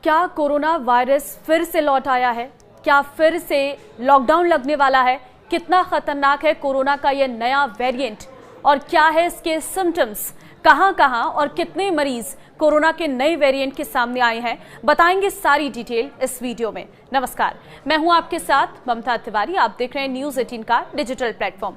क्या corona virus फिर से लौट आया है? क्या फिर से लॉकडाउन लगने वाला है? कितना खतरनाक है कोरोना का यह नया वेरिएंट और क्या है इसके सिम्टम्स? कहां और कितने मरीज कोरोना के नए वेरिएंट के सामने आए हैं, बताएंगे सारी डिटेल इस वीडियो में। नमस्कार, मैं हूं आपके साथ ममता तिवारी। आप देख रहे हैं न्यूज 18 का डिजिटल प्लेटफॉर्म।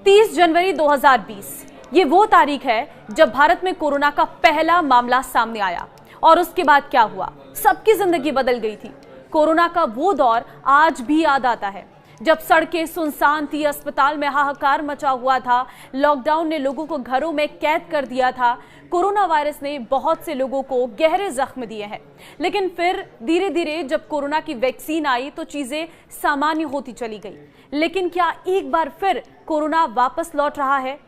30 जनवरी 2020 ये वो तारीख है जब भारत में कोरोना का पहला मामला सामने आया और उसके बाद क्या हुआ, सबकी जिंदगी बदल गई थी। कोरोना का वो दौर आज भी याद आता है जब सड़कें सुनसान थी, अस्पताल में हाहाकार मचा हुआ था, लॉकडाउन ने लोगों को घरों में कैद कर दिया था। कोरोना वायरस ने बहुत से लोगों को गहरे जख्म दिए हैं, लेकिन फिर धीरे धीरे जब कोरोना की वैक्सीन आई तो चीजें सामान्य होती चली गई। लेकिन क्या एक बार फिर कोरोना वापस लौट रहा है?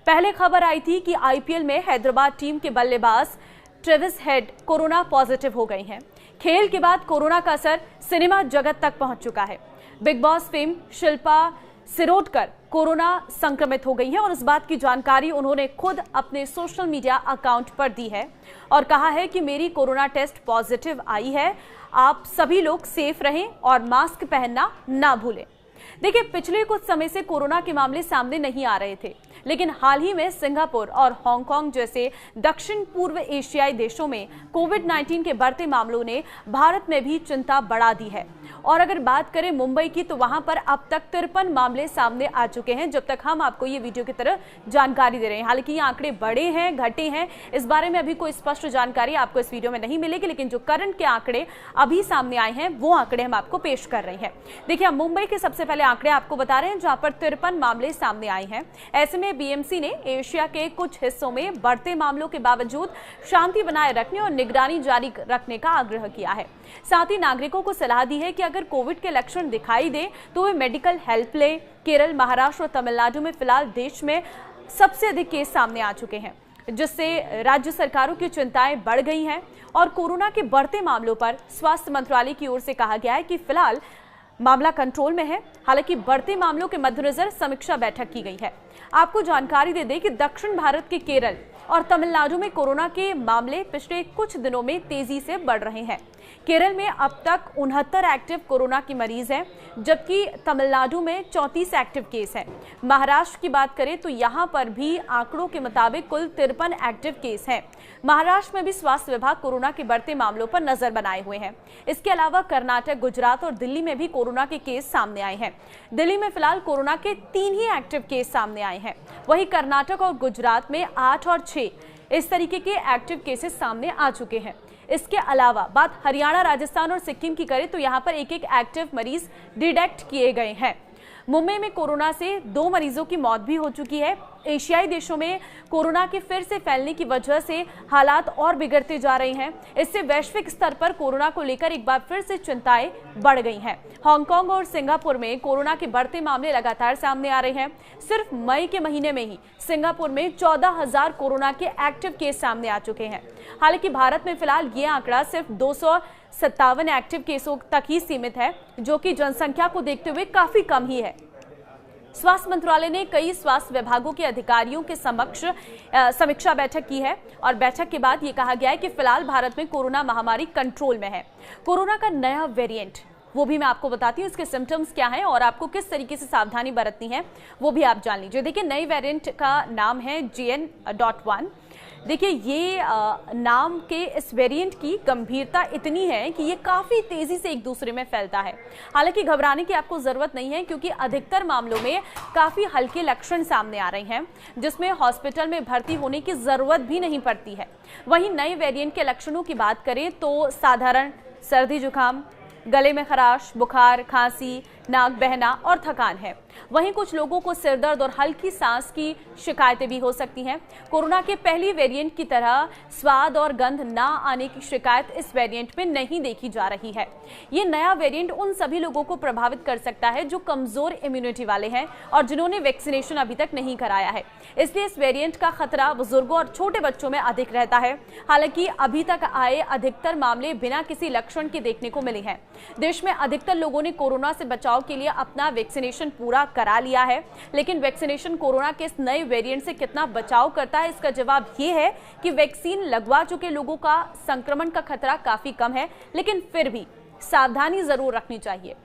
पहले खबर आई थी कि आईपीएल में हैदराबाद टीम के बल्लेबाज ट्रेविस हेड कोरोना पॉजिटिव हो गए हैं। खेल के बाद कोरोना का असर सिनेमा जगत तक पहुंच चुका है। Big boss fame Shilpa Shirodkar corona संक्रमित हो गई है और इस बात की जानकारी उन्होंने खुद अपने सोशल मीडिया अकाउंट पर दी है और कहा है कि मेरी कोरोना टेस्ट पॉजिटिव आई है, आप सभी लोग सेफ रहें और मास्क पहनना ना भूलें। देखिए, पिछले कुछ समय से कोरोना के मामले सामने नहीं आ रहे थे, लेकिन हाल ही में सिंगापुर और हांगकांग जैसे दक्षिण पूर्व एशियाई देशों में कोविड-19 के बढ़ते मामलों ने भारत में भी चिंता बढ़ा दी है। और अगर बात करें मुंबई की, तो वहां पर अब तक 53 मामले सामने आ चुके हैं जब तक हम आपको ये वीडियो की तरह जानकारी दे रहे हैं। हालांकि ये आंकड़े बढ़े हैं, घटे हैं, इस बारे में अभी कोई स्पष्ट जानकारी आपको इस वीडियो में नहीं मिलेगी, लेकिन जो करंट के आंकड़े अभी सामने आए हैं वो आंकड़े हम आपको पेश कर रहे हैं। देखिए, हम मुंबई के सबसे पहले आंकड़े आपको बता रहे हैं जहां पर 53 मामले सामने आए हैं। ऐसे में बीएमसी ने एशिया के कुछ हिस्सों में बढ़ते मामलों के बावजूद शांति बनाए रखने और निगरानी जारी रखने का आग्रह किया है। साथ ही नागरिकों को सलाह दी है कि अगर कोविड के लक्षण दिखाई दे तो वे मेडिकल हेल्प लें। केरल, महाराष्ट्र और तमिलनाडु में फिलहाल देश में सबसे अधिक केस सामने आ चुके हैं, जिससे राज्य सरकारों की चिंताएं बढ़ गई हैं और कोरोना के बढ़ते मामलों पर स्वास्थ्य मंत्रालय की ओर से कहा गया है कि फिलहाल मामला कंट्रोल में है। हालांकि बढ़ते मामलों के मद्देनजर समीक्षा बैठक की गई है। आपको जानकारी दे दें कि दक्षिण भारत के केरल और तमिलनाडु में कोरोना के मामले पिछले कुछ दिनों में तेजी से बढ़ रहे हैं। केरल में अब तक 69 एक्टिव कोरोना के मरीज हैं, जबकि तमिलनाडु में 34 एक्टिव केस हैं। महाराष्ट्र की बात करें तो यहां पर भी आंकड़ों के मुताबिक कुल 53 एक्टिव केस हैं। महाराष्ट्र में भी स्वास्थ्य विभाग कोरोना के बढ़ते मामलों पर नजर बनाए हुए हैं। इसके अलावा कर्नाटक, गुजरात और दिल्ली में भी कोरोना के केस सामने आए हैं। दिल्ली में फिलहाल कोरोना के 3 ही एक्टिव केस सामने आए हैं। वहीं कर्नाटक और गुजरात में 8 और 6 इस तरीके के एक्टिव केसेस सामने आ चुके हैं। इसके अलावा बात हरियाणा, राजस्थान और सिक्किम की करें तो यहां पर एक एक्टिव मरीज डिटेक्ट किए गए हैं। मुंबई में कोरोना से 2 मरीजों की मौत भी हो चुकी है। एशियाई देशों में कोरोना के फिर से फैलने की वजह से हालात और बिगड़ते जा रहे हैं। इससे वैश्विक स्तर पर कोरोना को लेकर एक बार फिर से चिंताएं बढ़ गई हैं। हांगकांग और सिंगापुर में कोरोना के बढ़ते मामले लगातार सामने आ रहे हैं। सिर्फ मई के महीने में ही सिंगापुर में 14,000 कोरोना के एक्टिव केस सामने आ चुके हैं। हालांकि भारत में फिलहाल ये आंकड़ा सिर्फ 257 एक्टिव केसों तक ही सीमित है, जो कि जनसंख्या को देखते हुए काफी कम ही है। स्वास्थ्य मंत्रालय ने कई स्वास्थ्य विभागों के अधिकारियों के समक्ष समीक्षा बैठक की है और बैठक के बाद ये कहा गया है कि फिलहाल भारत में कोरोना महामारी कंट्रोल में है। कोरोना का नया वेरिएंट, वो भी मैं आपको बताती हूँ, इसके सिम्टम्स क्या हैं और आपको किस तरीके से सावधानी बरतनी है वो भी आप जान लीजिए। देखिए, नए वेरिएंट का नाम है JN.1। देखिए, ये नाम के इस वेरिएंट की गंभीरता इतनी है कि ये काफी तेजी से एक दूसरे में फैलता है। हालांकि घबराने की आपको जरूरत नहीं है, क्योंकि अधिकतर मामलों में काफी हल्के लक्षण सामने आ रहे हैं, जिसमें हॉस्पिटल में भर्ती होने की जरूरत भी नहीं पड़ती है। वहीं नए वेरिएंट के लक्षणों की बात करें तो साधारण सर्दी जुकाम, गले में खराश, बुखार, खांसी, नाक बहना और थकान है। वहीं कुछ लोगों को सिरदर्द और हल्की सांस की शिकायतें भी हो सकती हैं। कोरोना के पहली वेरिएंट की तरह स्वाद और गंध ना आने की शिकायत इस वेरिएंट में नहीं देखी जा रही है। ये नया वेरिएंट उन सभी लोगों को प्रभावित कर सकता है जो कमजोर इम्यूनिटी वाले हैं और जिन्होंने वैक्सीनेशन अभी तक नहीं कराया है। इसलिए इस वेरिएंट का खतरा बुजुर्गों और छोटे बच्चों में अधिक रहता है। हालांकि अभी तक आए अधिकतर मामले बिना किसी लक्षण के देखने को मिले हैं। देश में अधिकतर लोगों ने कोरोना से बचाव बचाव के लिए अपना वैक्सीनेशन पूरा करा लिया है, लेकिन वैक्सीनेशन कोरोना के इस नए वेरिएंट से कितना बचाव करता है, इसका जवाब ये है कि वैक्सीन लगवा चुके लोगों का संक्रमण का खतरा काफी कम है, लेकिन फिर भी सावधानी जरूर रखनी चाहिए।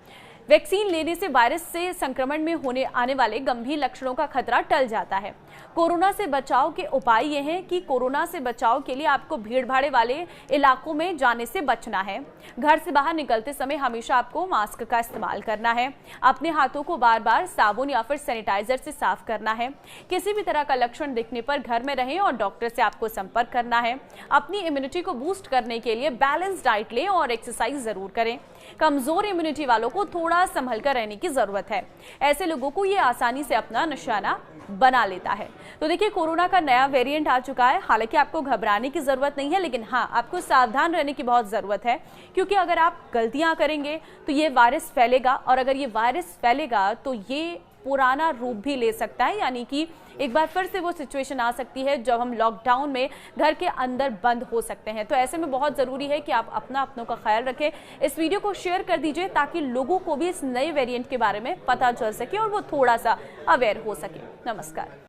वैक्सीन लेने से वायरस से संक्रमण में होने आने वाले गंभीर लक्षणों का खतरा टल जाता है। कोरोना से बचाव के उपाय ये हैं कि कोरोना से बचाव के लिए आपको भीड़ भाड़ वाले इलाकों में जाने से बचना है। घर से बाहर निकलते समय हमेशा आपको मास्क का इस्तेमाल करना है। अपने हाथों को बार बार साबुन या फिर सैनिटाइजर से साफ करना है। किसी भी तरह का लक्षण दिखने पर घर में रहें और डॉक्टर से आपको संपर्क करना है। अपनी इम्यूनिटी को बूस्ट करने के लिए बैलेंस डाइट लें और एक्सरसाइज जरूर करें। कमजोर इम्यूनिटी वालों को थोड़ा संभल कर रहने की जरूरत है। ऐसे लोगों को ये आसानी से अपना निशाना बना लेता है। तो देखिए, कोरोना का नया वेरिएंट आ चुका है। हालांकि आपको घबराने की जरूरत नहीं है, लेकिन हाँ, आपको सावधान रहने की बहुत जरूरत है, क्योंकि अगर आप गलतियां करेंगे तो ये वायरस फैलेगा, और अगर ये वायरस फैलेगा तो ये पुराना रूप भी ले सकता है, यानी कि एक बार फिर से वो सिचुएशन आ सकती है जब हम लॉकडाउन में घर के अंदर बंद हो सकते हैं। तो ऐसे में बहुत जरूरी है कि आप अपनों का ख्याल रखें। इस वीडियो को शेयर कर दीजिए ताकि लोगों को भी इस नए वेरिएंट के बारे में पता चल सके और वो थोड़ा सा अवेयर हो सके। नमस्कार।